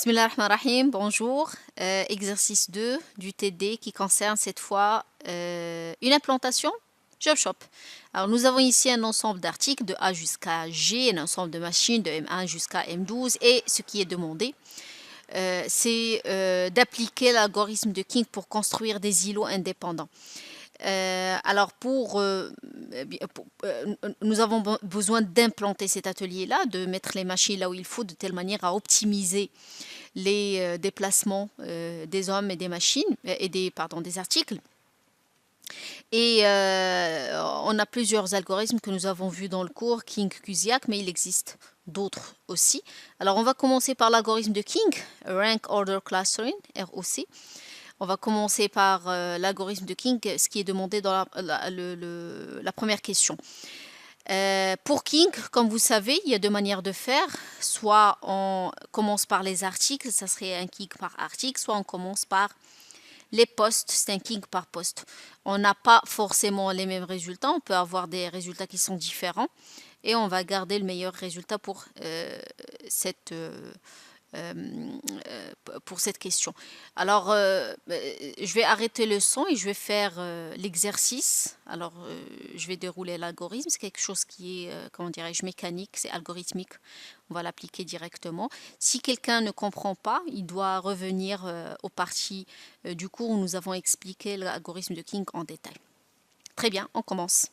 Bismillahirrahmanirrahim, bonjour. Exercice 2 du TD qui concerne cette fois une implantation JobShop. Alors nous avons ici un ensemble d'articles de A jusqu'à G, un ensemble de machines de M1 jusqu'à M12 et ce qui est demandé, c'est d'appliquer l'algorithme de King pour construire des îlots indépendants. Nous avons besoin d'implanter cet atelier-là, de mettre les machines là où il faut, de telle manière à optimiser les déplacements des hommes et des machines, et des articles. Et on a plusieurs algorithmes que nous avons vus dans le cours, King, Kusiak, mais il existe d'autres aussi. Alors on va commencer par l'algorithme de King, Rank Order Clustering, ROC. On va commencer par l'algorithme de King, ce qui est demandé dans la première question. Pour King, comme vous savez, il y a deux manières de faire. Soit on commence par les articles, ça serait un King par article, soit on commence par les postes, c'est un King par poste. On n'a pas forcément les mêmes résultats, on peut avoir des résultats qui sont différents et on va garder le meilleur résultat pour cette question. Alors, je vais arrêter le son et je vais faire l'exercice. Alors, je vais dérouler l'algorithme. C'est quelque chose qui est, comment dirais-je, mécanique, c'est algorithmique. On va l'appliquer directement. Si quelqu'un ne comprend pas, il doit revenir aux parties du cours où nous avons expliqué l'algorithme de King en détail. Très bien, on commence.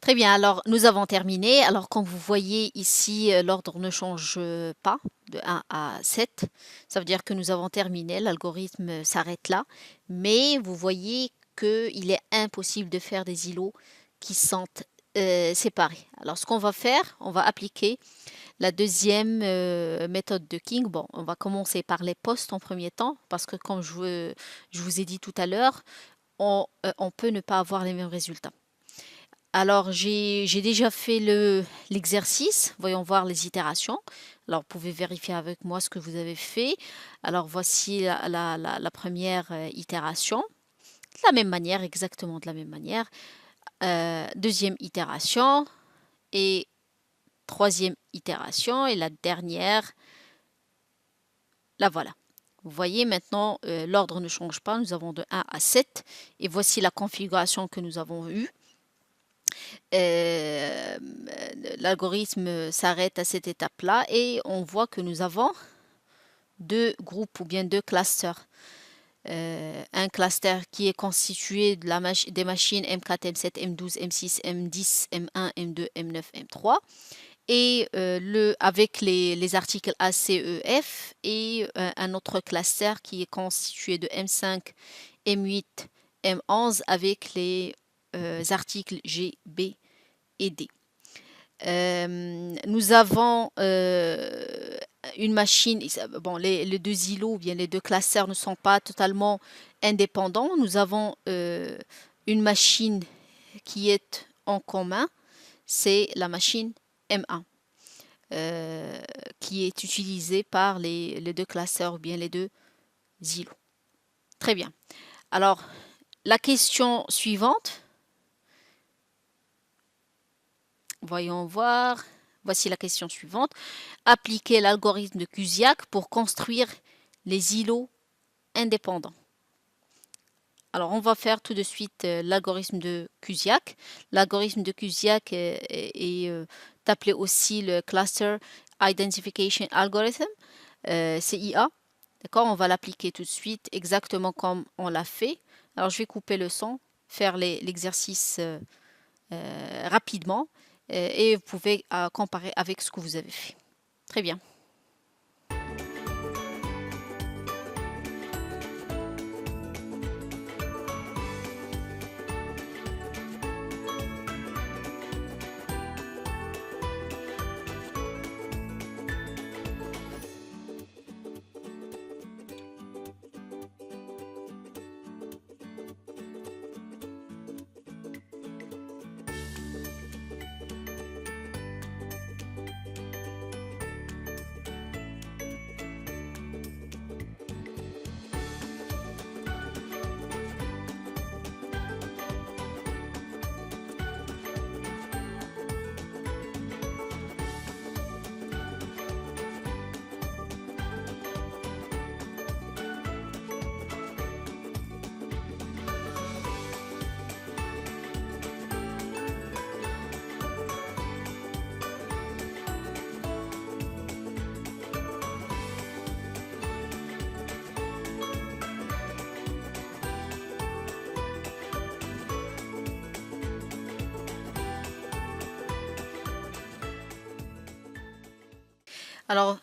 Très bien, alors nous avons terminé. Alors comme vous voyez ici, l'ordre ne change pas de 1 à 7. Ça veut dire que nous avons terminé, l'algorithme s'arrête là. Mais vous voyez qu'il est impossible de faire des îlots qui sont séparés. Alors ce qu'on va faire, on va appliquer la deuxième méthode de King. Bon, on va commencer par les postes en premier temps, parce que comme je vous ai dit tout à l'heure, on peut ne pas avoir les mêmes résultats. Alors, j'ai déjà fait l'exercice. Voyons voir les itérations. Alors, vous pouvez vérifier avec moi ce que vous avez fait. Alors, voici la première itération. De la même manière, exactement de la même manière. Deuxième itération et troisième itération. Et la dernière, la voilà. Vous voyez maintenant, l'ordre ne change pas. Nous avons de 1 à 7. Et voici la configuration que nous avons eue. L'algorithme s'arrête à cette étape-là et on voit que nous avons deux groupes ou bien deux clusters. Un cluster qui est constitué des machines M4, M7, M12, M6, M10, M1, M2, M9, M3 et avec les articles A, C, E, F et un autre cluster qui est constitué de M5, M8, M11 avec les articles G, B et D. Nous avons une machine, bon, les deux îlots, bien les deux classeurs ne sont pas totalement indépendants. Nous avons une machine qui est en commun, c'est la machine M1, qui est utilisée par les deux classeurs ou bien les deux îlots. Très bien. Alors, la question suivante. Voyons voir. Voici la question suivante. Appliquer l'algorithme de Kusiak pour construire les îlots indépendants. Alors, on va faire tout de suite l'algorithme de Kusiak. L'algorithme de Kusiak est appelé aussi le Cluster Identification Algorithm, CIA. D'accord, on va l'appliquer tout de suite exactement comme on l'a fait. Alors, je vais couper le son, faire l'exercice rapidement. Et vous pouvez comparer avec ce que vous avez fait. Très bien. Alors,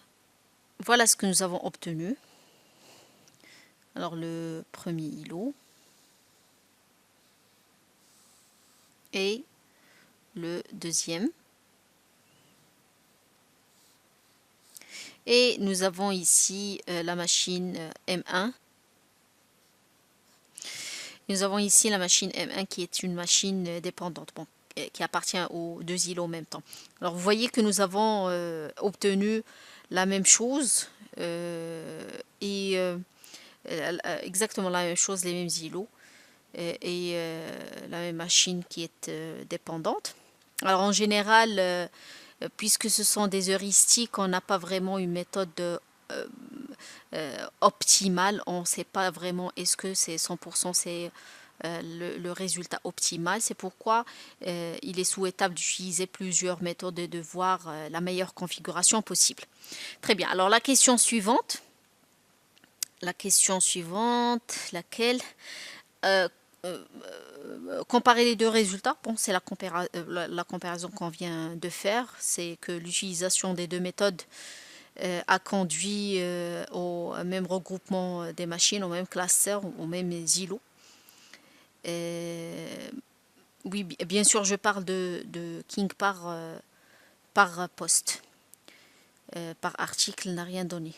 voilà ce que nous avons obtenu. Alors, le premier îlot et le deuxième. Et nous avons ici la machine M1. Nous avons ici la machine M1 qui est une machine dépendante, bon, qui appartient aux deux îlots en même temps. Alors vous voyez que nous avons obtenu la même chose exactement la même chose, les mêmes îlots et la même machine qui est dépendante. Alors en général, puisque ce sont des heuristiques, on n'a pas vraiment une méthode optimale. On ne sait pas vraiment est-ce que c'est 100% c'est le résultat optimal. C'est pourquoi il est souhaitable d'utiliser plusieurs méthodes et de voir la meilleure configuration possible. Très bien. Alors la question suivante. Laquelle comparer les deux résultats, bon, c'est la comparaison qu'on vient de faire, c'est que l'utilisation des deux méthodes a conduit au même regroupement des machines, au même cluster, au même îlot. Oui, bien sûr, je parle de King par poste. Par article n'a rien donné.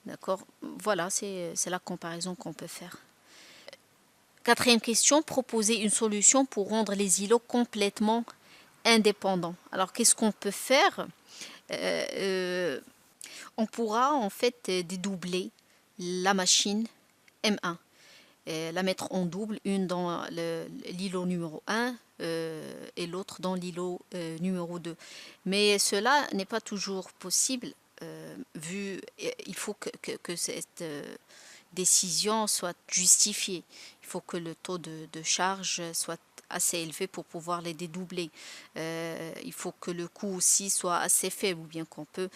D'accord? Voilà, c'est la comparaison qu'on peut faire. Quatrième question, proposer une solution pour rendre les îlots complètement indépendants. Alors, qu'est-ce qu'on peut faire? On pourra en fait dédoubler la machine M1. La mettre en double, une dans l'îlot numéro 1 et l'autre dans l'îlot numéro 2. Mais cela n'est pas toujours possible vu il faut que cette décision soit justifiée. Il faut que le taux de charge soit assez élevé pour pouvoir les dédoubler. Il faut que le coût aussi soit assez faible ou bien qu'on peut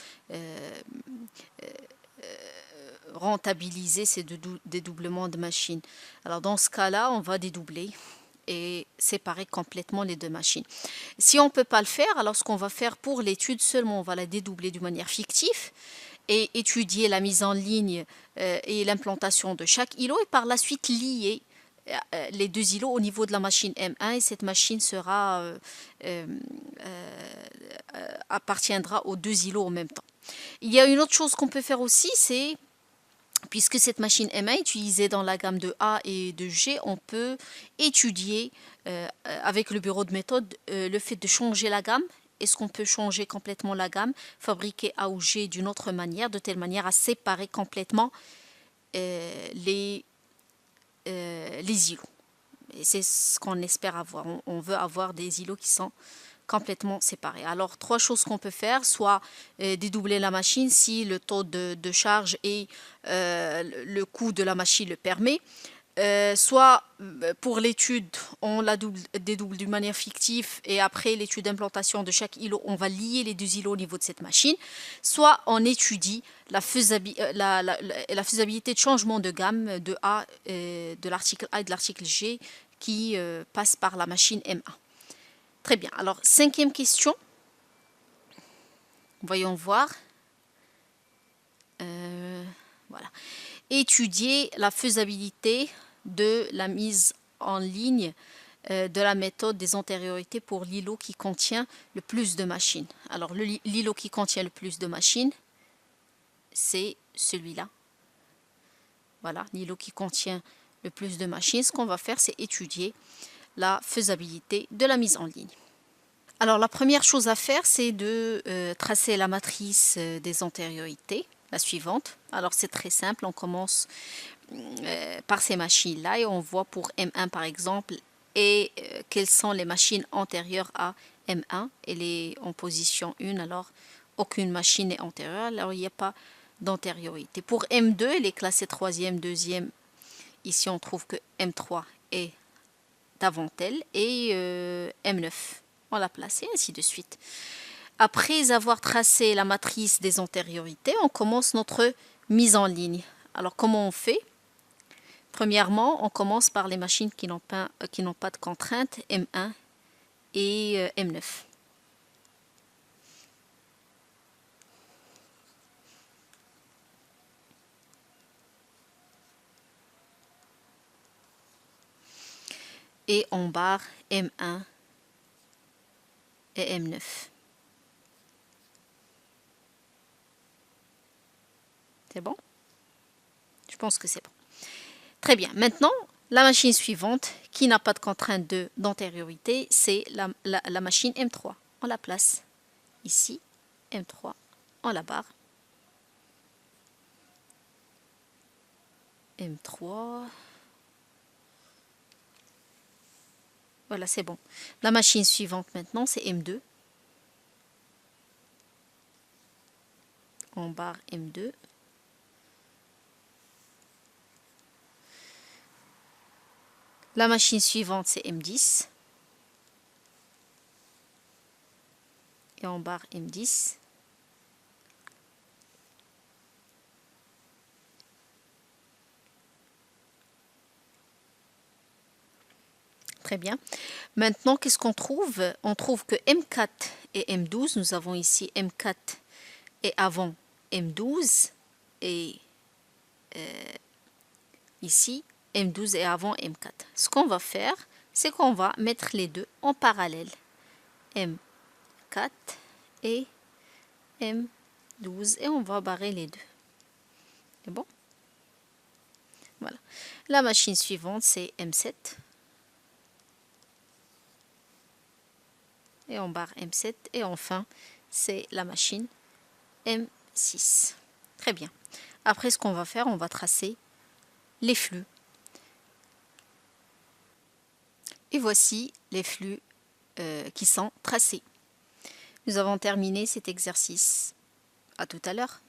rentabiliser ces dédoublements de machines. Alors dans ce cas-là, on va dédoubler et séparer complètement les deux machines. Si on ne peut pas le faire, alors ce qu'on va faire pour l'étude, seulement on va la dédoubler de manière fictive et étudier la mise en ligne et l'implantation de chaque îlot et par la suite lier les deux îlots au niveau de la machine M1 et cette machine sera appartiendra aux deux îlots en même temps. Il y a une autre chose qu'on peut faire aussi, c'est puisque cette machine M1 est utilisée dans la gamme de A et de G, on peut étudier avec le bureau de méthode le fait de changer la gamme. Est-ce qu'on peut changer complètement la gamme, fabriquer A ou G d'une autre manière, de telle manière à séparer complètement les îlots. Et c'est ce qu'on espère avoir. On veut avoir des îlots qui sont complètement séparés. Alors, trois choses qu'on peut faire, soit dédoubler la machine si le taux de charge et le coût de la machine le permet. Soit pour l'étude, on la dédouble d'une manière fictive et après l'étude d'implantation de chaque îlot, on va lier les deux îlots au niveau de cette machine. Soit on étudie la faisabilité de changement de gamme de A, de l'article A et de l'article G qui passe par la machine M1. Très bien. Alors, cinquième question. Voyons voir. Voilà. Étudier la faisabilité de la mise en ligne de la méthode des antériorités pour l'îlot qui contient le plus de machines. Alors, l'îlot qui contient le plus de machines, c'est celui-là. Voilà, l'îlot qui contient le plus de machines. Ce qu'on va faire, c'est étudier la faisabilité de la mise en ligne. Alors, la première chose à faire, c'est de tracer la matrice des antériorités, la suivante. Alors, c'est très simple, on commence par ces machines-là et on voit pour M1 par exemple et quelles sont les machines antérieures à M1. Elle est en position 1, alors aucune machine n'est antérieure, alors il n'y a pas d'antériorité. Pour M2, elle est classée 3e, 2e. Ici, on trouve que M3 est avant elle et M9. On l'a placé, ainsi de suite. Après avoir tracé la matrice des antériorités, on commence notre mise en ligne. Alors, comment on fait? Premièrement, on commence par les machines qui n'ont pas de contrainte, M1 et M9. Et on barre M1 et M9. C'est bon? Je pense que c'est bon. Très bien. Maintenant, la machine suivante, qui n'a pas de contrainte d'antériorité, c'est la machine M3. On la place ici, M3, on la barre. M3. Voilà, c'est bon. La machine suivante maintenant, c'est M2. On barre M2. La machine suivante, c'est M10. Et on barre M10. Très bien. Maintenant, qu'est-ce qu'on trouve? On trouve que M4 et M12, nous avons ici M4 et avant M12 et ici M12 et avant M4. Ce qu'on va faire, c'est qu'on va mettre les deux en parallèle. M4 et M12 et on va barrer les deux. C'est bon? Voilà. La machine suivante, c'est M7. Et on barre M7. Et enfin, c'est la machine M6. Très bien. Après, ce qu'on va faire, on va tracer les flux. Et voici les flux qui sont tracés. Nous avons terminé cet exercice. À tout à l'heure.